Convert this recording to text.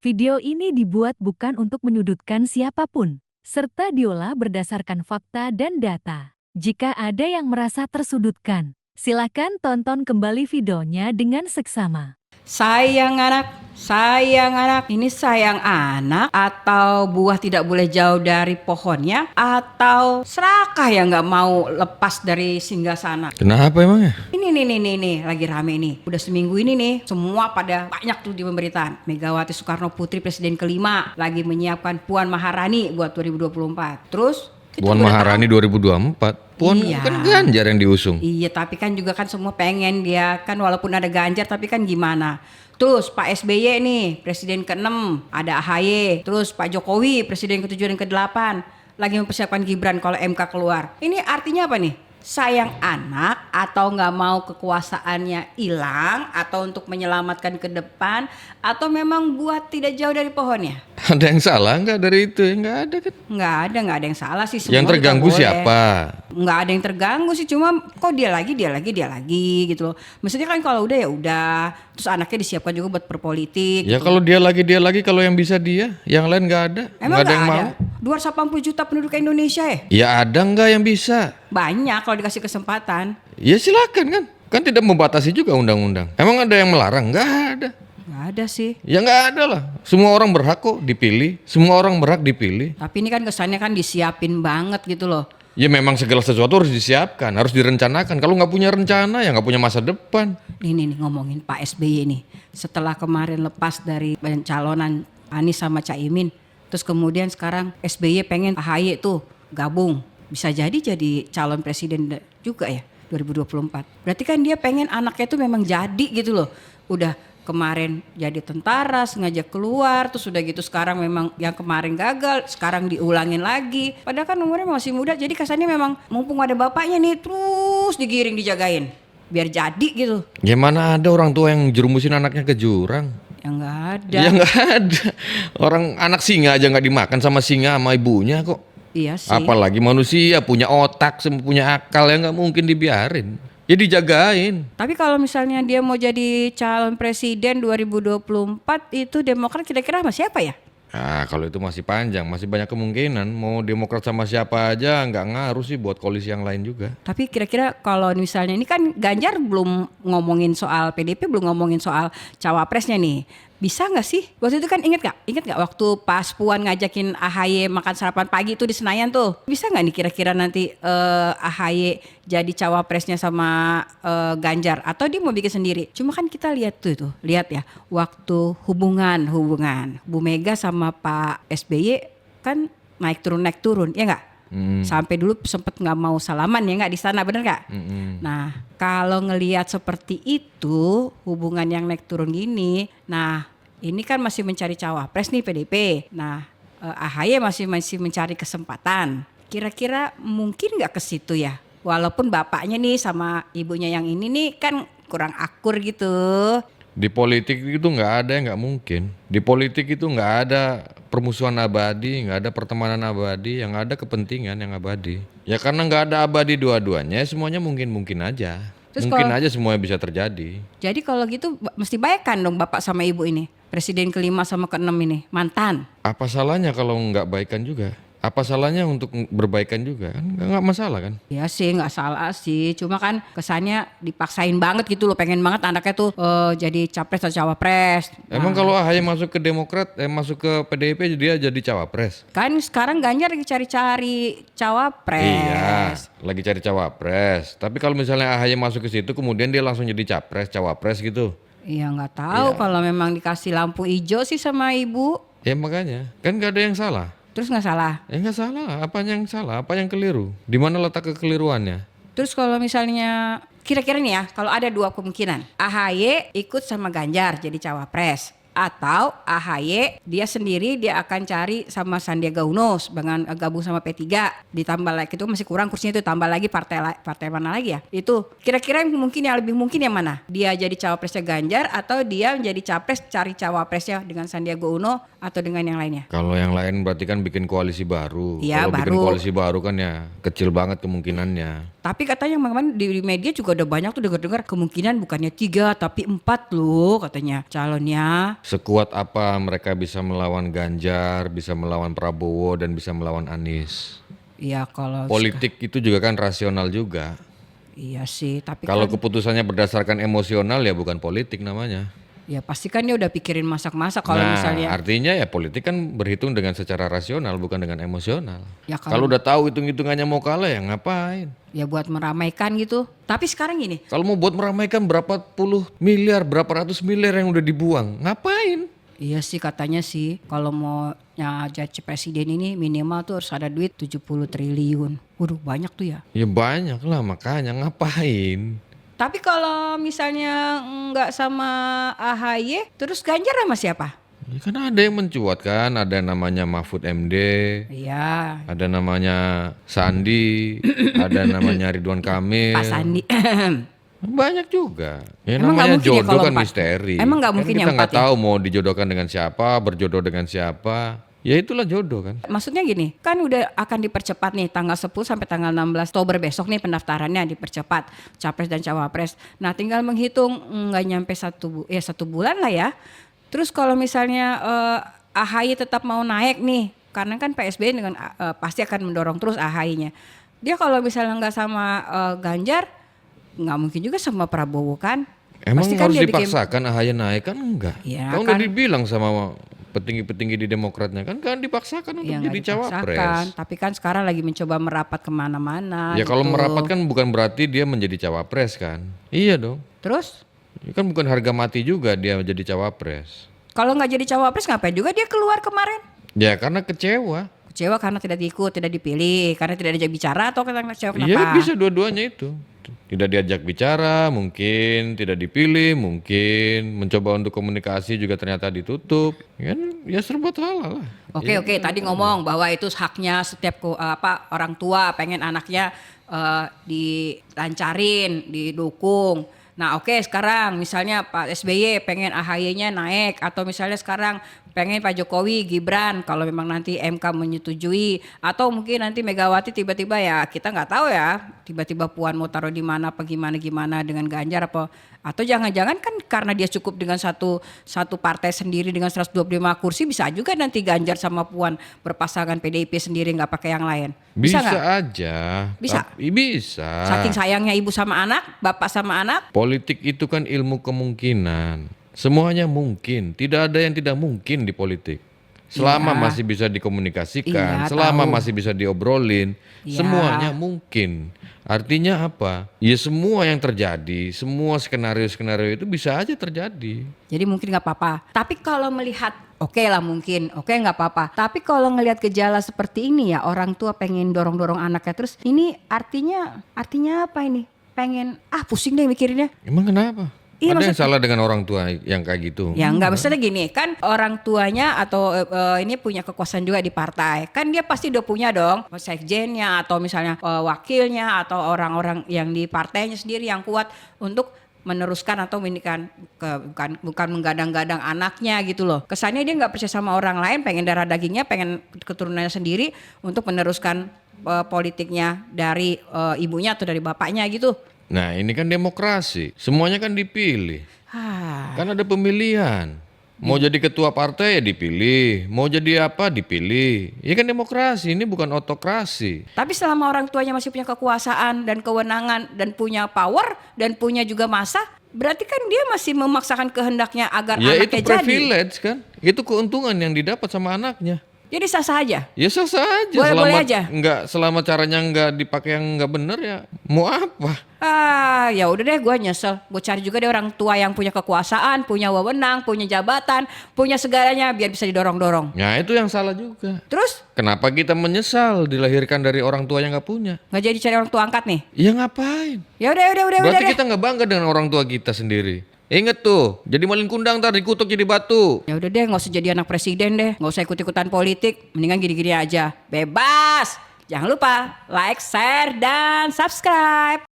Video ini dibuat bukan untuk menyudutkan siapapun, serta diolah berdasarkan fakta dan data. Jika ada yang merasa tersudutkan, silakan tonton kembali videonya dengan seksama. Sayang anak, ini sayang anak atau buah tidak boleh jauh dari pohonnya atau serakah yang nggak mau lepas dari singgasana. Kenapa emangnya? Ini lagi rame nih. Udah seminggu ini nih, semua pada banyak tuh di pemberitaan. Megawati Soekarno Putri Presiden kelima lagi menyiapkan Puan Maharani buat 2024. Terus kita Puan udah Maharani tahu. 2024. Puan Iya. kan Ganjar yang diusung. Iya, tapi kan juga kan semua pengen dia kan walaupun ada Ganjar tapi kan gimana. Terus Pak SBY nih presiden ke-6, ada AHY. Terus Pak Jokowi presiden ke-7 dan ke-8 lagi mempersiapkan Gibran kalau MK keluar. Ini artinya apa nih? Sayang anak atau nggak mau kekuasaannya hilang atau untuk menyelamatkan ke depan atau memang buat tidak jauh dari pohonnya? Ada yang salah nggak dari itu? Nggak ada kan? Nggak ada yang salah sih. Semua Yang juga terganggu boleh. siapa? Nggak ada yang terganggu sih, cuma kok dia lagi gitu loh. Maksudnya kan kalau udah ya udah, terus anaknya disiapkan juga buat berpolitik. Ya gitu. kalau dia lagi kalau yang bisa dia, yang lain nggak ada. Emang Nggak ada yang mau. 280 juta penduduk Indonesia ya? Ya ada nggak yang bisa? Banyak kalau dikasih kesempatan. Ya silakan kan. Kan tidak membatasi juga undang-undang. Emang ada yang melarang? Nggak ada. Nggak ada sih. Ya nggak ada lah. Semua orang berhak kok dipilih. Semua orang berhak dipilih. Tapi ini kan kesannya kan disiapin banget gitu loh. Ya memang segala sesuatu harus disiapkan, harus direncanakan. Kalau nggak punya rencana ya nggak punya masa depan. Nih ngomongin Pak SBY nih. Setelah kemarin lepas dari pencalonan Anies sama Caimin, terus kemudian sekarang SBY pengen AHY tuh gabung. Bisa jadi calon presiden juga ya 2024. Berarti kan dia pengen anaknya tuh memang jadi gitu loh. Udah kemarin jadi tentara sengaja keluar, terus udah gitu sekarang memang yang kemarin gagal, sekarang diulangin lagi. Padahal kan umurnya masih muda, jadi kesannya memang mumpung ada bapaknya nih terus digiring dijagain biar jadi gitu. Ya mana ada orang tua yang jerumusin anaknya ke jurang? Yang nggak ada. Ya nggak ada. Orang anak singa aja nggak dimakan sama singa sama ibunya kok. Iya sih. Apalagi manusia punya otak, punya akal, ya nggak mungkin dibiarin. Ya dijagain. Tapi kalau misalnya dia mau jadi calon presiden 2024 itu Demokrat kira-kira sama siapa ya? Nah kalau itu masih panjang, masih banyak kemungkinan. Mau Demokrat sama siapa aja nggak ngaruh sih buat koalisi yang lain juga. Tapi kira-kira kalau misalnya ini kan Ganjar belum ngomongin soal PDP, belum ngomongin soal cawapresnya nih. Bisa nggak sih? Waktu itu kan inget nggak waktu pas Puan ngajakin AHY makan sarapan pagi tuh di Senayan tuh. Bisa nggak nih kira-kira nanti AHY jadi cawapresnya sama Ganjar atau dia mau bikin sendiri? Cuma kan kita lihat lihat ya waktu hubungan Bu Mega sama Pak SBY kan naik turun ya nggak? Sampai dulu sempet nggak mau salaman ya nggak di sana, bener nggak? Nah kalau ngelihat seperti itu hubungan yang naik turun gini, nah ini kan masih mencari cawapres nih PDP. Nah AHY masih mencari kesempatan. Kira-kira mungkin nggak ke situ ya? Walaupun bapaknya nih sama ibunya yang ini nih kan kurang akur gitu. Di politik itu nggak ada yang nggak mungkin. Di politik itu nggak ada permusuhan abadi, nggak ada pertemanan abadi, yang ada kepentingan yang abadi. Ya karena nggak ada abadi dua-duanya, semuanya mungkin aja. Terus Mungkin kalau- aja semuanya bisa terjadi. Jadi kalau gitu mesti baikkan dong bapak sama ibu ini. Presiden kelima sama keenam ini mantan. Apa salahnya kalau nggak baikan juga? Apa salahnya untuk berbaikan juga? Kan nggak masalah kan? Ya sih nggak salah sih, cuma kan kesannya dipaksain banget gitu loh, pengen banget anaknya tuh jadi capres atau cawapres. Emang kalau AHY masuk ke Demokrat, masuk ke PDIP dia jadi cawapres? Kan sekarang Ganjar lagi cari-cari cawapres. Iya, lagi cari cawapres. Tapi kalau misalnya AHY masuk ke situ, kemudian dia langsung jadi capres, cawapres gitu. Iya nggak tahu kalau memang dikasih lampu hijau sih sama ibu, Ya makanya, kan nggak ada yang salah. terus nggak salah. Ya nggak salah, apa yang salah, apa yang keliru? Di mana letak kekeliruannya? Terus kalau misalnya kira-kira nih ya, kalau ada dua kemungkinan, AHY ikut sama Ganjar jadi cawapres, atau AHY dia sendiri dia akan cari sama Sandiaga Uno dengan gabung sama P3, ditambah lagi itu masih kurang kursinya itu, tambah lagi partai mana lagi ya? Itu kira-kira yang lebih mungkin yang mana? Dia jadi cawapresnya Ganjar atau dia menjadi capres cari cawapresnya dengan Sandiaga Uno atau dengan yang lainnya? Kalau yang lain berarti kan bikin koalisi baru. Iya, Kalau bikin baru. koalisi baru kan ya kecil banget kemungkinannya. Tapi katanya kemarin di media juga udah banyak tuh dengar-dengar kemungkinan bukannya 3 tapi 4 loh katanya calonnya. Sekuat apa mereka bisa melawan Ganjar, bisa melawan Prabowo, dan bisa melawan Anies. Iya kalau Politik itu juga kan rasional juga. iya sih, tapi Kalau kan keputusannya berdasarkan emosional ya bukan politik namanya. ya pasti kan dia udah pikirin masak-masak kalau Nah, misalnya artinya ya politik kan berhitung dengan secara rasional bukan dengan emosional. ya Kalau udah tahu hitung-hitungannya mau kalah ya ngapain? ya buat meramaikan gitu. Tapi sekarang gini, Kalau mau buat meramaikan berapa puluh miliar, berapa ratus miliar yang udah dibuang, ngapain? iya sih katanya sih kalau mau jadi presiden ini minimal tuh harus ada duit 70 triliun. Waduh banyak tuh ya. Ya banyak lah makanya ngapain? Tapi kalau misalnya nggak sama AHY, terus Ganjar sama siapa? Ya kan ada yang mencuat kan, ada yang namanya Mahfud MD, Iya, ada namanya Sandi, ada namanya Ridwan Kamil. Pak Sandi. Banyak juga. Ya Emang nggak namanya mungkin ya jodoh kalau kan empat? misteri. Emang nggak Kan mungkin kita yang nggak empat ya? tahu mau dijodohkan dengan siapa, berjodoh dengan siapa. Ya itulah jodoh kan. Maksudnya gini, kan udah akan dipercepat nih tanggal 10 sampai tanggal 16 Oktober besok nih pendaftarannya dipercepat capres dan cawapres. Nah tinggal menghitung nggak nyampe satu bulan lah ya. Terus kalau misalnya AHY tetap mau naik nih, karena kan PSBY dengan pasti akan mendorong terus AHY-nya. Dia kalau misalnya nggak sama Ganjar, nggak mungkin juga sama Prabowo kan. Emang Pasti kan harus dia bikin- dipaksakan AHY naik kan enggak? Ya, Kan udah kan. dibilang sama petinggi-petinggi di Demokratnya kan dipaksakan untuk Ya, nggak jadi dipaksakan. cawapres. Tapi kan sekarang lagi mencoba merapat kemana-mana. Ya kalau gitu. merapat kan bukan berarti dia menjadi cawapres kan? Iya dong. Terus Ya kan bukan harga mati juga dia menjadi cawapres. kalau nggak jadi cawapres ngapain juga dia keluar kemarin? Ya karena kecewa. Kecewa karena tidak diikut, tidak dipilih, karena tidak diajak bicara atau karena kecewa kenapa? Iya bisa dua-duanya itu. Tidak diajak bicara, mungkin tidak dipilih, mungkin mencoba untuk komunikasi juga ternyata ditutup. Kan ya serba salah lah. Oke, tadi ngomong bahwa itu haknya setiap orang tua pengen anaknya dilancarin, didukung. Nah oke sekarang misalnya Pak SBY pengen AHY-nya naik atau misalnya sekarang pengen Pak Jokowi, Gibran kalau memang nanti MK menyetujui atau mungkin nanti Megawati tiba-tiba ya kita nggak tahu ya tiba-tiba Puan mau taruh di mana apa gimana dengan Ganjar apa atau jangan-jangan kan karena dia cukup dengan satu partai sendiri dengan 125 kursi bisa juga nanti Ganjar sama Puan berpasangan PDIP sendiri nggak pakai yang lain. Bisa nggak? aja. Bisa? Bisa. Saking sayangnya ibu sama anak, bapak sama anak. Politik itu kan ilmu kemungkinan. Semuanya mungkin. Tidak ada yang tidak mungkin di politik. Selama Iya. masih bisa dikomunikasikan, Iya, selama tahu. masih bisa diobrolin, Iya. semuanya mungkin. Artinya apa? Ya semua yang terjadi, semua skenario-skenario itu bisa aja terjadi. Jadi mungkin nggak apa-apa. Tapi kalau melihat oke lah mungkin, oke nggak apa-apa. Tapi kalau ngelihat gejala seperti ini ya orang tua pengen dorong-dorong anaknya terus ini artinya apa ini? Pengen pusing deh mikirinnya. Emang kenapa? Iya, Ada yang salah dengan orang tua yang kayak gitu? Ya enggak, maksudnya gini, kan orang tuanya atau ini punya kekuasaan juga di partai. Kan dia pasti udah punya dong sekjennya atau misalnya wakilnya atau orang-orang yang di partainya sendiri yang kuat untuk meneruskan atau bukan menggadang-gadang anaknya gitu loh. Kesannya dia nggak percaya sama orang lain, pengen darah dagingnya, pengen keturunannya sendiri untuk meneruskan politiknya dari ibunya atau dari bapaknya gitu. Nah ini kan demokrasi, semuanya kan dipilih. Kan ada pemilihan. Mau jadi ketua partai ya dipilih, mau jadi apa dipilih. Ya kan demokrasi, ini bukan otokrasi. Tapi selama orang tuanya masih punya kekuasaan dan kewenangan dan punya power dan punya juga masa, berarti kan dia masih memaksakan kehendaknya agar Ya itu anaknya jadi. privilege kan, itu keuntungan yang didapat sama anaknya. Jadi sah-sah aja. Ya sah aja, Boleh-boleh aja. selama caranya nggak dipakai yang nggak bener ya mau apa? Ya udah deh, gue nyesel. Gue cari juga deh orang tua yang punya kekuasaan, punya wewenang, punya jabatan, punya segalanya biar bisa didorong-dorong. Nah itu yang salah juga. Terus Kenapa kita menyesal dilahirkan dari orang tua yang nggak punya? nggak jadi cari orang tua angkat nih? Ya ngapain? Ya udah Berarti deh. kita nggak bangga dengan orang tua kita sendiri. Ingat tuh, jadi maling kundang ntar dikutuk jadi batu. Ya udah deh, nggak usah jadi anak presiden deh, nggak usah ikut-ikutan politik, mendingan gini-gini aja, bebas. Jangan lupa like, share, dan subscribe.